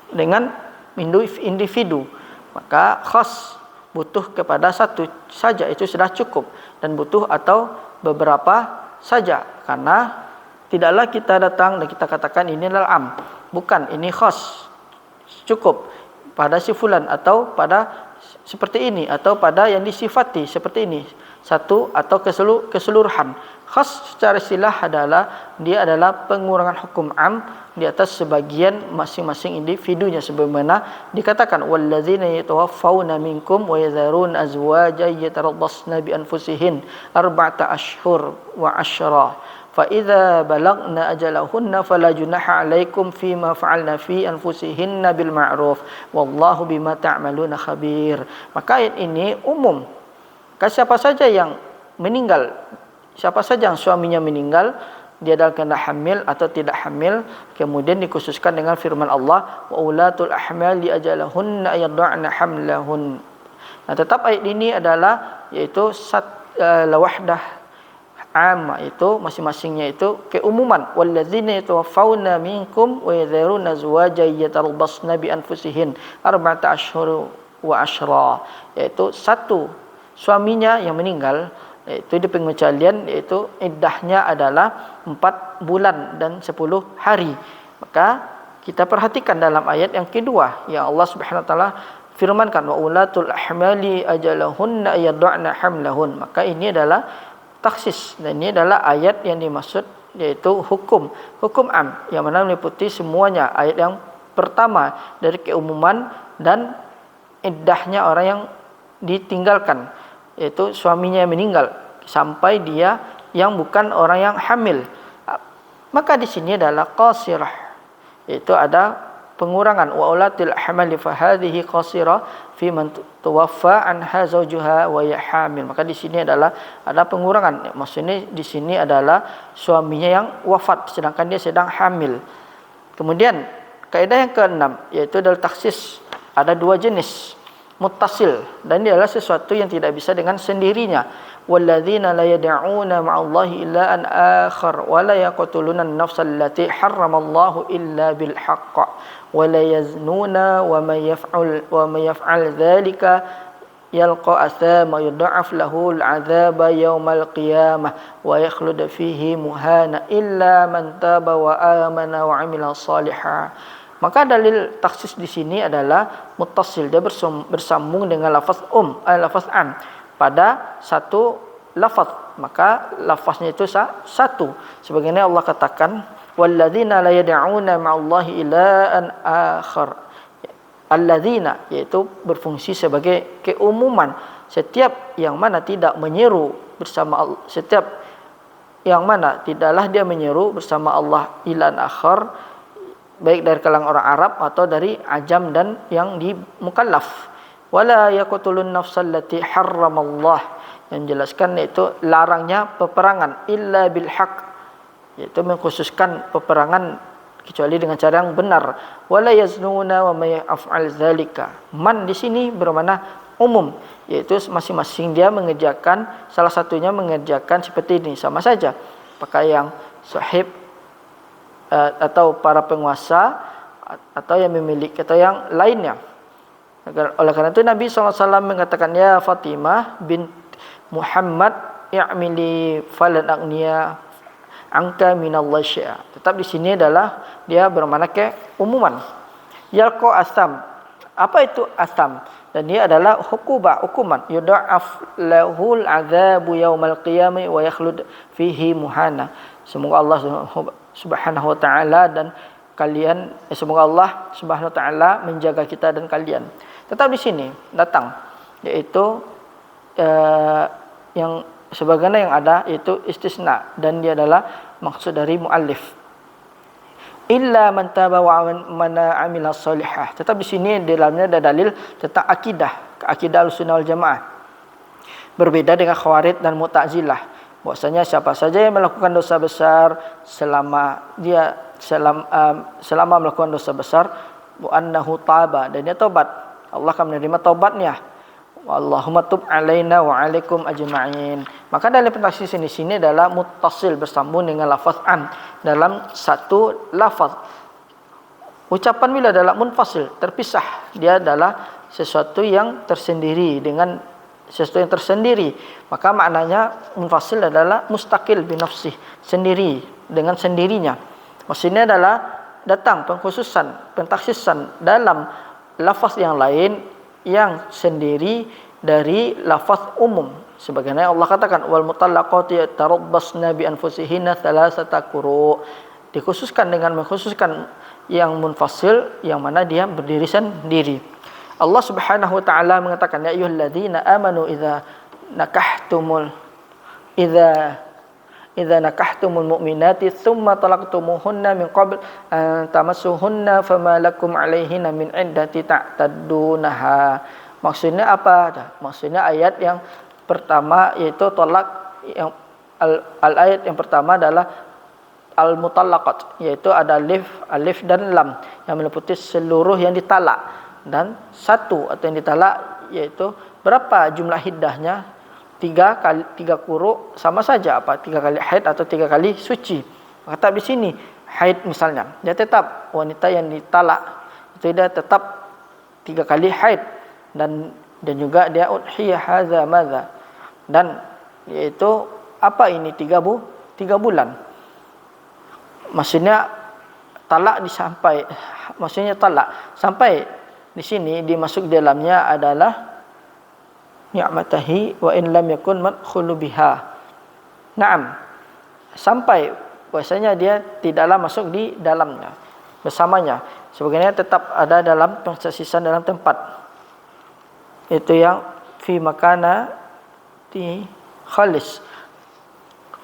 dengan individu, maka khas butuh kepada satu saja itu sudah cukup, dan butuh atau beberapa saja, karena tidaklah kita datang dan kita katakan ini adalah bukan, ini khas, cukup pada si fulan atau pada seperti ini atau pada yang disifati seperti ini, satu atau keseluruhan. Khas secara istilah adalah dia adalah pengurangan hukum di atas sebagian masing-masing individunya, sebagaimana dikatakan walladzina yatawaffawna minkum wa yadharun azwajan yatarabbasna bi anfusihin arba'ata ashhur wa ashra fa idza balagna ajalahunna fala junaha 'alaikum fima fa'alna fi anfusihinna bil ma'ruf wallahu bima ta'maluna khabir. Maka ayat ini umum. Siapa saja yang meninggal, siapa saja yang suaminya meninggal, dia adalah kena hamil atau tidak hamil, kemudian dikhususkan dengan firman Allah wa ulatul ahmali ajalahunna yad'ana hamlahun. Nah, tetap ayat ini adalah yaitu lawahdah amma, itu masing-masingnya itu keumuman. Walladzina yatawaffawna minkum wa yadharuna azwajan yatarabbasna bi anfusihin arba'ata ashhur wa ashra, yaitu satu suaminya yang meninggal, yaitu di pengecualian yaitu iddahnya adalah 4 bulan dan 10 hari. Maka kita perhatikan dalam ayat yang kedua yang Allah Subhanahu wa taala firmankan wa ulatul ahmali ajalahunna yad'ana hamlahun. Maka ini adalah taksis, dan ini adalah ayat yang dimaksud yaitu hukum yang mana meliputi semuanya. Ayat yang pertama dari keumuman dan iddahnya orang yang ditinggalkan, yaitu suaminya yang meninggal sampai dia yang bukan orang yang hamil. Maka di sini adalah qasirah, yaitu ada pengurangan wa ulatil ahmali fa hadhihi qasirah fi man tuwaffa anha zawjuha wa ya hamil. Maka di sini adalah ada pengurangan, maksudnya di sini adalah suaminya yang wafat sedangkan dia sedang hamil. Kemudian kaidah yang keenam yaitu adalah taksis, ada 2 jenis muttasil, dan dia adalah sesuatu yang tidak bisa dengan sendirinya. Walladzina la yad'una ma'allahi illa an akhar wa la yaqtuluna an-nafsa allati harramallahu illa bil haqq wa la yaznuna wa may yaf'al dzalika yalqa athama yudha'af lahu al-'adzaba yaumal qiyamah wa yakhlud fihi muhana illa man taba wa amana wa 'amila shalihan. Maka dalil taksis di sini adalah muttasil, dia bersambung dengan lafaz lafaz am pada satu lafaz, maka lafaznya itu satu. Sebagaimana Allah katakan walladzina la yad'una ma'allahi ilahan akhar. Alladzina yaitu berfungsi sebagai keumuman, setiap yang mana tidak menyeru bersama Allah, setiap yang mana tidaklah dia menyeru bersama Allah ilahan akhar, baik dari kalangan orang Arab atau dari ajam dan yang di mukallaf. Wala yaqtulun nafsal lati harramallah, yang jelaskan yaitu larangnya peperangan illa bil haqq, yaitu mengkhususkan peperangan kecuali dengan cara yang benar. Wala yaznuna wa may yaf'al dzalika. Man di sini bermakna umum, yaitu masing-masing dia mengerjakan, salah satunya mengerjakan seperti ini, sama saja apakah yang sahib atau para penguasa atau yang memiliki atau yang lainnya. Oleh karena itu Nabi SAW mengatakan, ya Fatimah bin Muhammad i'mili falan agniya angka minallahi syai'a. Tetap di sini adalah dia bermakna keumuman. Yalqa asam. Apa itu asam? Dan dia adalah hukuman. Yudha'af lahul azabu yaumal qiyamah wa yakhlud fihi muhana. Semoga Allah Subhanahu wa taala dan kalian, semoga Allah Subhanahu wa taala menjaga kita dan kalian. Tetap di sini datang yaitu yang sebagaimana yang ada yaitu istisna, dan dia adalah maksud dari muallif. Illa man taba wa man amila shalihah. Tetap di sini di dalamnya ada dalil tentang akidah Ahlussunnah wal Jamaah. Berbeda dengan Khawarij dan Mu'tazilah. Bahwasanya siapa saja yang melakukan dosa besar selama melakukan dosa besar wa annahu taba, dan dia taubat, Allah akan menerima taubatnya. Allahumma tub alaina wa alaikum ajma'in. Maka dalam penafsir sini adalah muttasil, bersambung dengan lafaz an dalam satu lafaz. Ucapan bila adalah munfasil, terpisah, dia adalah sesuatu yang tersendiri dengan sesuatu yang tersendiri. Maka maknanya munfasil adalah mustaqil binafsih, sendiri dengan sendirinya. Maksudnya adalah datang pengkhususan, pentaksisan dalam lafaz yang lain yang sendiri dari lafaz umum. Sebagaimana Allah katakan wal mutallaqati tarabbasna bi anfusihinna thalathata quru. Dikhususkan dengan mengkhususkan yang munfasil yang mana dia berdiri sendiri. Allah Subhanahu wa taala mengatakan ya ayyuhalladzina amanu idza nakahtumul mu'minati thumma talaqtumuhunna min qabl an tamassuhunna fama lakum 'alaihinna min 'iddati ta'taddunaha. Maksudnya apa? Maksudnya ayat yang pertama yaitu talak, yang ayat yang pertama adalah al-mutallaqat, yaitu ada alif dan lam yang meliputi seluruh yang ditalak, dan satu atau yang ditalak yaitu berapa jumlah iddahnya? 3 quru, sama saja apa 3 kali haid atau 3 kali suci. Maka di sini haid misalnya, dia tetap wanita yang ditalak itu dia tetap 3 kali haid, dan juga dia udhiyah hadza madza, dan yaitu apa ini 3 bulan. Maksudnya talak sampai di sini dimasuk dalamnya adalah ni'matahi wa in lam yakun madkhulu biha. Naam. Sampai bahwasanya dia tidaklah masuk di dalamnya bersamanya. Sebagaimana tetap ada dalam persisisan dalam tempat. Itu yang fi makana di khalis.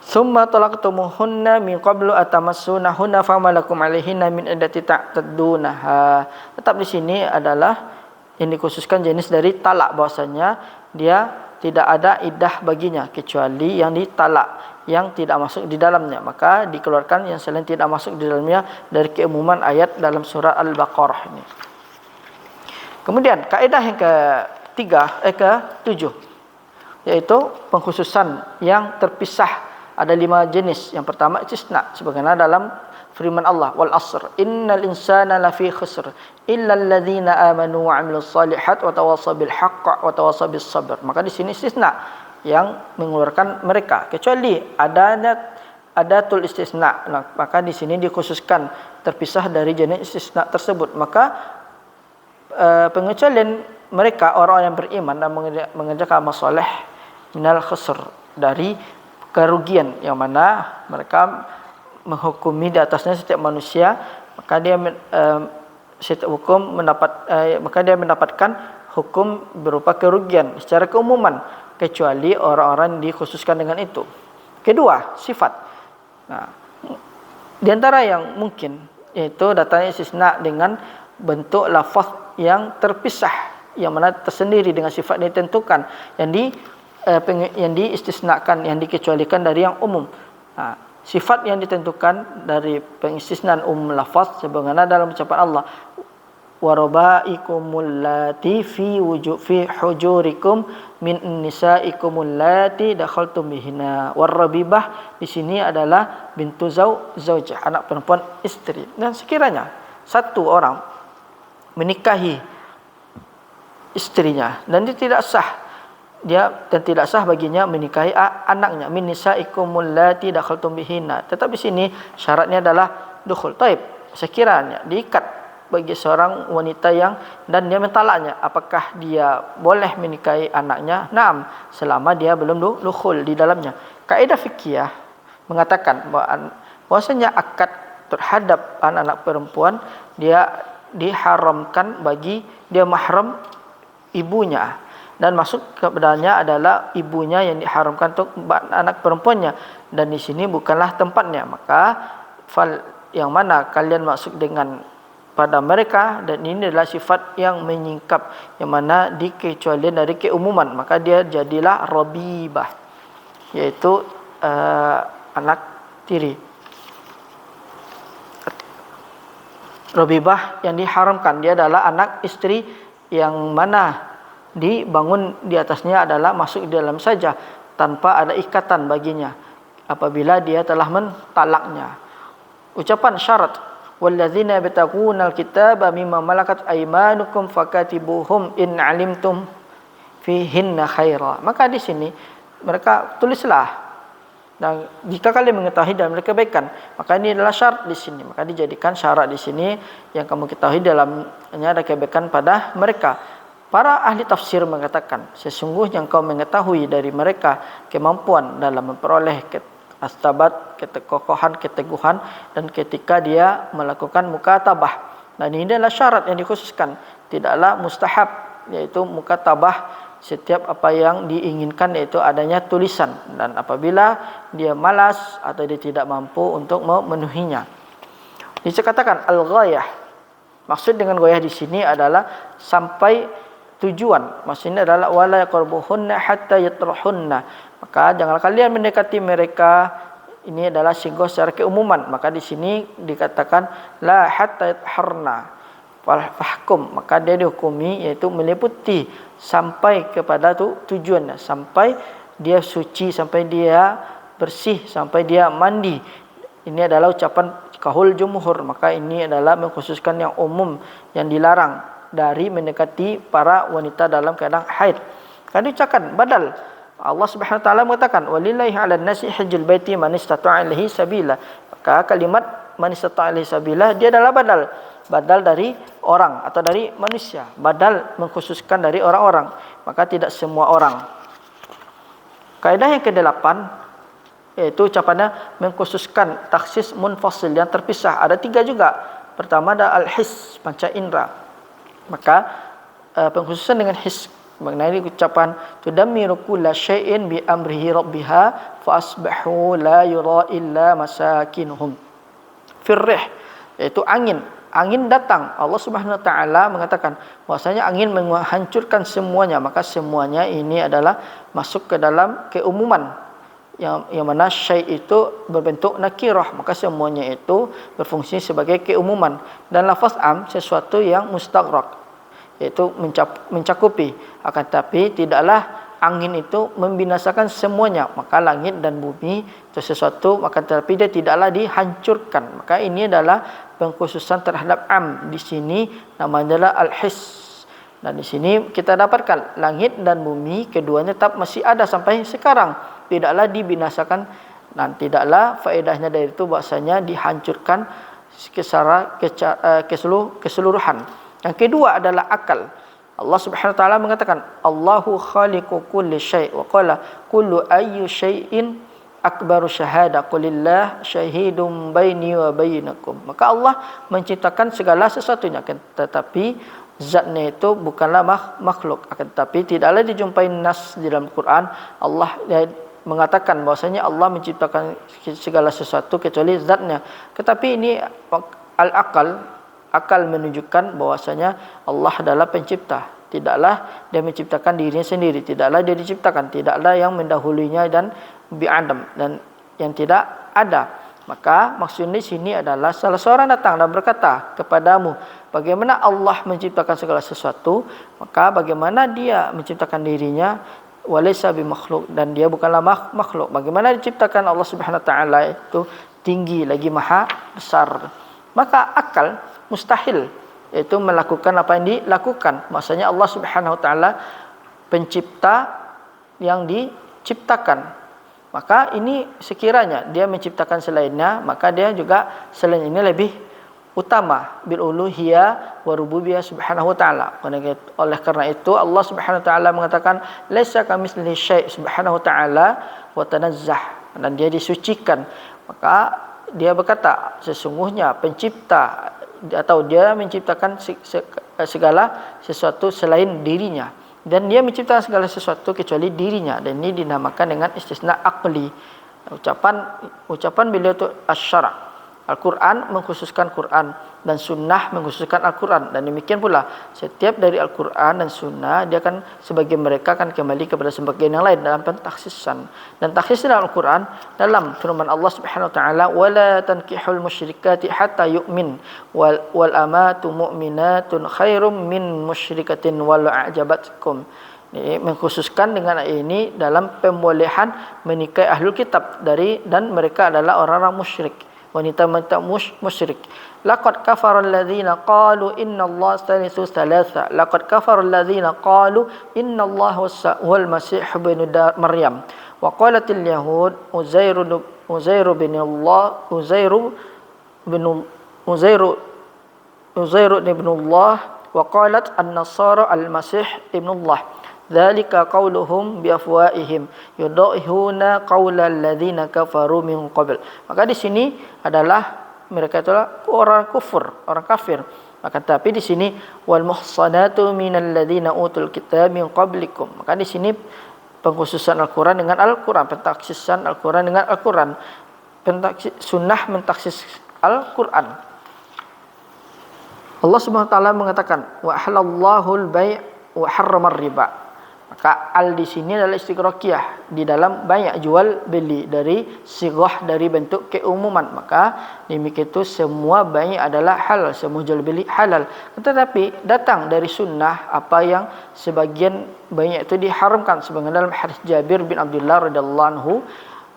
Summa talaqtumuhunna min qablu atamassunahunna famalakum 'alaihinna min iddati ta'taddunaha. Tetap di sini adalah ini khususkan jenis dari talak, bahwasanya dia tidak ada iddah baginya kecuali yang ditalak, yang tidak masuk di dalamnya, maka dikeluarkan yang selain tidak masuk di dalamnya dari keumuman ayat dalam surah Al-Baqarah ini. Kemudian kaidah yang ke-7, yaitu pengkhususan yang terpisah. Ada 5 jenis. Yang pertama istisna, sebagaimana dalam firman Allah, wal asr innal insana lafi khusr illa alladhina amanu wa 'amilus shalihat wa tawassaw bil haqq wa tawassaw bis sabr. Maka di sini istisna yang mengeluarkan mereka, kecuali adanya adatul istisna. Maka di sini dikhususkan terpisah dari jenis istisna tersebut. Maka pengecualian mereka orang yang beriman dan mengerjakan amal soleh minal khusr, dari kerugian, yang mana mereka menghukumi di atasnya setiap manusia, maka dia setiap hukum maka dia mendapatkan hukum berupa kerugian secara keumuman, kecuali orang-orang dikhususkan dengan itu. Kedua, sifat. Nah, di antara yang mungkin yaitu datangnya istisna dengan bentuk lafaz yang terpisah, yang mana tersendiri dengan sifat yang ditentukan, yang diistisnakan, yang dikecualikan dari yang umum. Nah, sifat yang ditentukan dari pengistisnaan umum lafaz, sebagaimana dalam ucapan Allah, warabaikumul lati fi hujurikum min nisaikumul lati dakhaltum bihinna. Warabibah di sini adalah bintu zaujah, anak perempuan istri. Dan sekiranya satu orang menikahi istrinya dan dia tidak sah baginya menikahi anaknya, min nisaikumul lati dakhaltum bihinna. Tetapi sini syaratnya adalah dukhul. Taib, sekiranya diikat bagi seorang wanita dan dia mentalaknya, apakah dia boleh menikahi anaknya? Naam, selama dia belum dukhul di dalamnya. Kaidah fikih mengatakan bahwasanya akad terhadap anak-anak perempuan dia diharamkan bagi dia mahram ibunya, dan masuk kepadanya adalah ibunya yang diharamkan untuk anak perempuannya, dan di sini bukanlah tempatnya. Maka yang mana kalian masuk dengan pada mereka, dan ini adalah sifat yang menyingkap, yang mana dikecualian dari keumuman, maka dia jadilah rabibah, yaitu anak tiri. Rabibah yang diharamkan, dia adalah anak istri yang mana dibangun di atasnya adalah masuk di dalam saja, tanpa ada ikatan baginya apabila dia telah mentalaknya. Ucapan syarat, walladzina yabtaguna alkitaba mimma malakat aymanukum fakatibuhum in alimtum fihinna khaira. Maka di sini mereka tulislah, dan jika kalian mengetahui dalam kebaikan, maka ini adalah syarat di sini. Maka dijadikan syarat di sini yang kamu ketahui dalamnya ada kebaikan pada mereka. Para ahli tafsir mengatakan, sesungguhnya engkau mengetahui dari mereka kemampuan dalam memperoleh astabat, kekokohan, keteguhan, dan ketika dia melakukan mukatabah. Dan ini adalah syarat yang dikhususkan, tidaklah mustahab, yaitu mukatabah setiap apa yang diinginkan, yaitu adanya tulisan, dan apabila dia malas atau dia tidak mampu untuk memenuhinya. Dikatakan al-ghayah. Maksud dengan ghayah di sini adalah sampai tujuan. Maksudnya adalah wala yaqrabuhunna hatta yatrahunna. Maka janganlah kalian mendekati mereka. Ini adalah singgah secara keumuman. Maka di sini dikatakan la hatta yatharna fahkum, maka dia dihukumi, yaitu meliputi sampai kepada tujuannya, sampai dia suci, sampai dia bersih, sampai dia mandi. Ini adalah ucapan kahul jumhur. Maka ini adalah mengkhususkan yang umum, yang dilarang dari mendekati para wanita dalam keadaan haid. Kan diucapkan badal. Allah Subhanahu wa taala mengatakan walillahi 'alan nasi hajjul baiti man istata'a ilaihi sabila. Maka kalimat man istata'a ilaihi sabila dia adalah badal dari orang atau dari manusia. Badal mengkhususkan dari orang-orang, maka tidak semua orang. Kaidah yang ke-8 yaitu ucapannya mengkhususkan taksis munfasil yang terpisah. Ada 3 juga. Pertama ada al-his, panca indera. Maka pengkhususan dengan his mengenai ucapan tudammiru kulla syai'in bi amrihi rabbiha fa asbahu la yura illa masakinuhum. Firrih, yaitu angin datang. Allah Subhanahu wa taala mengatakan bahwasanya angin menghancurkan semuanya, maka semuanya ini adalah masuk ke dalam keumuman yang mana syai' itu berbentuk nakirah, maka semuanya itu berfungsi sebagai keumuman. Dan lafaz am sesuatu yang mustaghraq, yaitu mencakupi, akan tapi tidaklah angin itu membinasakan semuanya. Maka langit dan bumi itu sesuatu, maka tetapi dia tidaklah dihancurkan. Maka ini adalah pengkhususan terhadap am. Di sini namanya adalah al-his. Dan di sini kita dapatkan langit dan bumi keduanya tetap masih ada sampai sekarang, tidaklah dibinasakan dan tidaklah faedahnya dari itu bahasanya dihancurkan secara keseluruhan. Yang kedua adalah akal. Allah Subhanahu wa taala mengatakan Allahu khaliqu kulli syai' wa qala kullu ayyi syai'in akbaru syahada qulillah syahidum baini wa bainakum. Maka Allah menciptakan segala sesuatunya, tetapi zatnya itu bukanlah makhluk, akan tetapi tidaklah dijumpai nas di dalam Quran Allah mengatakan bahwasanya Allah menciptakan segala sesuatu kecuali zatnya. Tetapi ini akal menunjukkan bahwasanya Allah adalah pencipta. Tidaklah dia menciptakan dirinya sendiri, tidaklah dia diciptakan, tidaklah yang mendahulunya dan bi'adam dan yang tidak ada. Maka maksudnya di sini adalah salah seorang datang dan berkata kepadamu, bagaimana Allah menciptakan segala sesuatu, maka bagaimana dia menciptakan dirinya, walaysa bimakhluk, dan dia bukanlah makhluk. Bagaimana diciptakan Allah Subhanahu wa taala itu tinggi lagi maha besar. Maka akal mustahil yaitu melakukan apa yang dilakukan. Maksudnya Allah Subhanahu wa taala pencipta yang diciptakan. Maka ini sekiranya dia menciptakan selainnya, maka dia juga selain ini lebih utama bil uluhiyah wa rububiyah Subhanahu wa taala. Oleh karena itu Allah Subhanahu wa taala mengatakan laisa kamitslihi syai' Subhanahu wa taala wa tanazzah, dan dia disucikan. Maka dia berkata sesungguhnya pencipta atau dia menciptakan segala sesuatu selain dirinya, dan dia menciptakan segala sesuatu kecuali dirinya, dan ini dinamakan dengan istisna aqli. Ucapan beliau itu asy-syara'. Al-Quran mengkhususkan Quran dan Sunnah mengkhususkan Al-Quran, dan demikian pula setiap dari Al-Quran dan Sunnah dia akan sebagian mereka akan kembali kepada sebagian yang lain dalam pentakhsisan. Dan takhsis dalam Al-Quran dalam firman Allah Subhanahu wa taala wala tankihul musyrikati hatta yu'min wal amatu mu'minatun khairum min musyrikatin walau a'jabatkum. Ini mengkhususkan dengan ini dalam pembolehan menikahi ahlul kitab dan mereka adalah orang-orang musyrik, wanita-wanita musyrik. Laqad kafara alladhina qalu innallaha thalithu thalatha. Laqad kafara alladhina qalu innallaha huwal masih ibnu Maryam. Wa qalatil yahud Uzair bin Allah wa qalat an-nasara al-masih ibnu Allah. Dzalika qauluhum biafwaihim yudahuna qaulal ladzina kafaru min qabl. Maka di sini adalah mereka itulah orang kufur, orang kafir. Maka tapi di sini wal muhsanatu minal ladzina utul kitab min qablikum. Maka di sini pengkhususan Al-Qur'an dengan Al-Qur'an, pentaksisan Al-Qur'an dengan Al-Qur'an. Sunnah mentaksis Al-Qur'an. Allah Subhanahu wa taala mengatakan wa halallahu al-bai' wa harrama ar-riba. Maka al di sini adalah istighraqiyah, di dalam banyak jual beli dari sighah dari bentuk keumuman. Maka demikian itu semua banyak adalah halal, semua jual beli halal. Tetapi datang dari sunnah apa yang sebagian banyak itu diharamkan, sebagaimana dalam hadis Jabir bin Abdullah radhiyallahu anhu,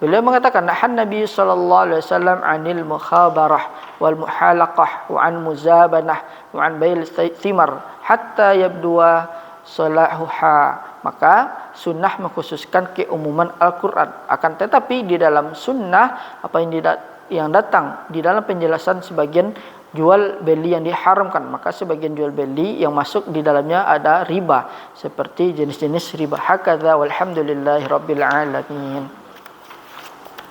beliau mengatakan nahan Nabi sallallahu alaihi wasallam 'anil mukhabarah wal muhalaqah wa 'an muzabanah wa 'an bail thimar hatta yabdua salahuha. Maka sunnah mengkhususkan keumuman Al-Quran. Akan tetapi di dalam sunnah apa yang datang di dalam penjelasan sebagian jual beli yang diharamkan. Maka sebagian jual beli yang masuk di dalamnya ada riba, seperti jenis-jenis riba. Hakadza walhamdulillahi rabbil alamin.